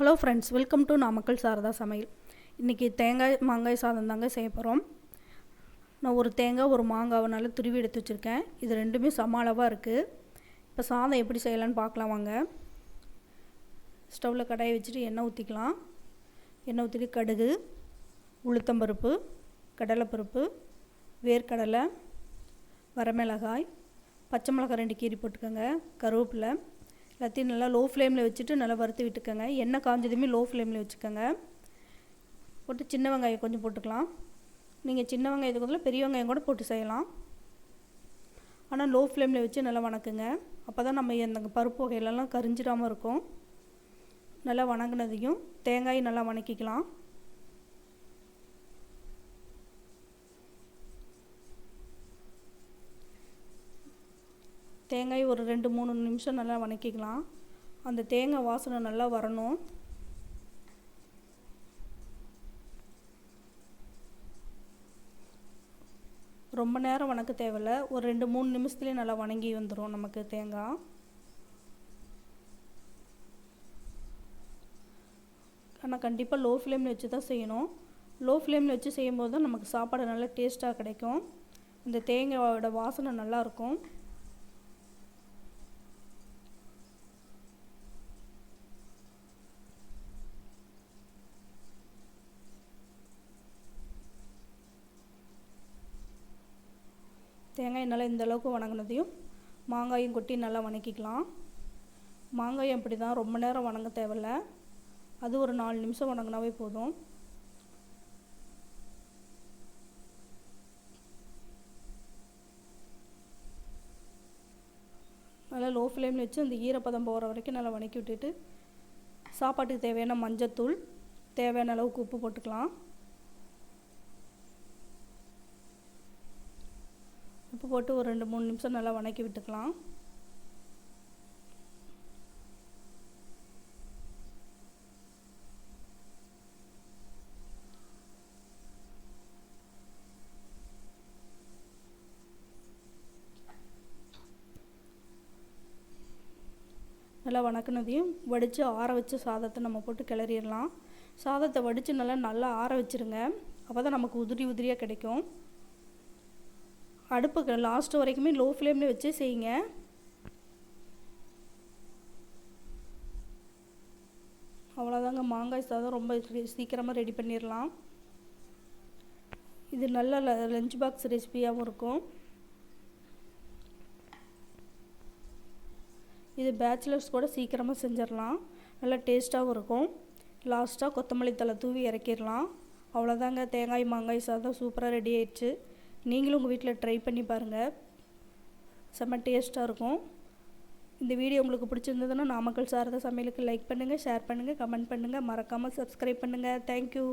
Hello friends, welcome to Namakkal Sarada சமையல். இன்றைக்கி தேங்காய் மாங்காய் சாதம் தாங்க செய்ய போகிறோம். நான் ஒரு தேங்காய் ஒரு மாங்காவை நல்லா துருவி எடுத்து வச்சுருக்கேன். இது ரெண்டுமே சம அளவாக இருக்குது. இப்போ சாதம் எப்படி செய்யலான்னு பார்க்கலாம் வாங்க. ஸ்டவ்வில் கடாயை வச்சுட்டு எண்ணெய் ஊற்றிக்கலாம். எண்ணெய் ஊற்றிட்டு கடுகு, உளுத்தம்பருப்பு, கடலைப்பருப்பு, வேர்க்கடலை, வரமிளகாய், பச்சை மிளகாய் 2 கீரி போட்டுக்கோங்க, கருவேப்பிலை எல்லாத்தையும் நல்லா லோ ஃப்ளேமில் வச்சுட்டு நல்லா வறுத்து விட்டுக்கோங்க. எண்ணெய் காஞ்சதுமே லோ ஃப்ளேமில் வச்சுக்கோங்க. போட்டு சின்ன வெங்காயம் கொஞ்சம் போட்டுக்கலாம். நீங்கள் சின்ன வெங்காயத்துக்கு பதிலாக பெரிய வெங்காயம் கூட போட்டு செய்யலாம். ஆனால் லோ ஃப்ளேமில் வச்சு நல்லா வணக்குங்க. அப்போ தான் நம்ம அந்த பருப்பு வகையிலலாம் கரிஞ்சிடாமல் இருக்கும். நல்லா வணங்கினதையும் தேங்காயும் நல்லா வணக்கிக்கலாம். தேங்காய் ஒரு 2-3 நிமிஷம் நல்லா வணக்கிக்கலாம். அந்த தேங்காய் வாசனை நல்லா வரணும். ரொம்ப நேரம் வணக்க தேவையில்லை. ஒரு 2-3 நிமிஷத்துலேயே நல்லா வணங்கி வந்துடும் நமக்கு தேங்காய். ஆனால் கண்டிப்பாக லோ ஃப்ளேமில் வச்சு தான் செய்யணும். லோ ஃப்ளேமில் வச்சு செய்யும்போது தான் நமக்கு சாப்பாடு நல்லா டேஸ்ட்டாக கிடைக்கும். இந்த தேங்காயோட வாசனை நல்லாயிருக்கும். தேங்காய் நல்லா இந்த அளவுக்கு வணங்கினதையும் மாங்காயும் கொட்டி நல்லா வணக்கிக்கலாம். மாங்காயம் அப்படி தான், ரொம்ப நேரம் வணங்க தேவையில்லை. அது ஒரு 4 நிமிஷம் வணங்கினாவே போதும். நல்லா லோ ஃப்ளேமில் வச்சு அந்த ஈரப்பதம் போகிற வரைக்கும் நல்லா வணக்கி விட்டுட்டு சாப்பாட்டுக்கு தேவையான மஞ்சத்தூள், தேவையான அளவுக்கு உப்பு போட்டுக்கலாம். உப்பு போட்டு ஒரு 2-3 நிமிஷம் நல்லா வணக்கி விட்டுக்கலாம். நல்லா வணக்கினதையும் வடித்து ஆற வச்ச சாதத்தை நம்ம போட்டு கிளறிடலாம். சாதத்தை வடித்து நல்லா ஆற வச்சுருங்க. அப்போ தான் நமக்கு உதிரி உதிரியாக கிடைக்கும். அடுப்புக்கு லாஸ்ட்டு வரைக்குமே லோ ஃப்ளேமில் வச்சு செய்யுங்க. அவ்வளோதாங்க, மாங்காய் சாதம் ரொம்ப சீக்கிரமாக ரெடி பண்ணிடலாம். இது நல்ல லஞ்ச் பாக்ஸ் ரெசிபியாகவும் இருக்கும். இது பேச்சுலர்ஸ் கூட சீக்கிரமாக செஞ்சிடலாம். நல்லா டேஸ்ட்டாகவும் இருக்கும். லாஸ்ட்டாக கொத்தமல்லி தழை தூவி இறக்கிடலாம். அவ்வளோதாங்க, தேங்காய் மாங்காய் சாதம் சூப்பராக ரெடி ஆயிடுச்சு. நீங்களும் உங்கள் வீட்டில் ட்ரை பண்ணி பாருங்கள். செம்ம டேஸ்ட்டாக இருக்கும். இந்த வீடியோ உங்களுக்கு பிடிச்சிருந்ததுன்னா நாமக்கல் சாரதா சமையலுக்கு லைக் பண்ணுங்கள், ஷேர் பண்ணுங்கள், கமெண்ட் பண்ணுங்கள், மறக்காமல் சப்ஸ்கிரைப் பண்ணுங்கள். தேங்க்யூ.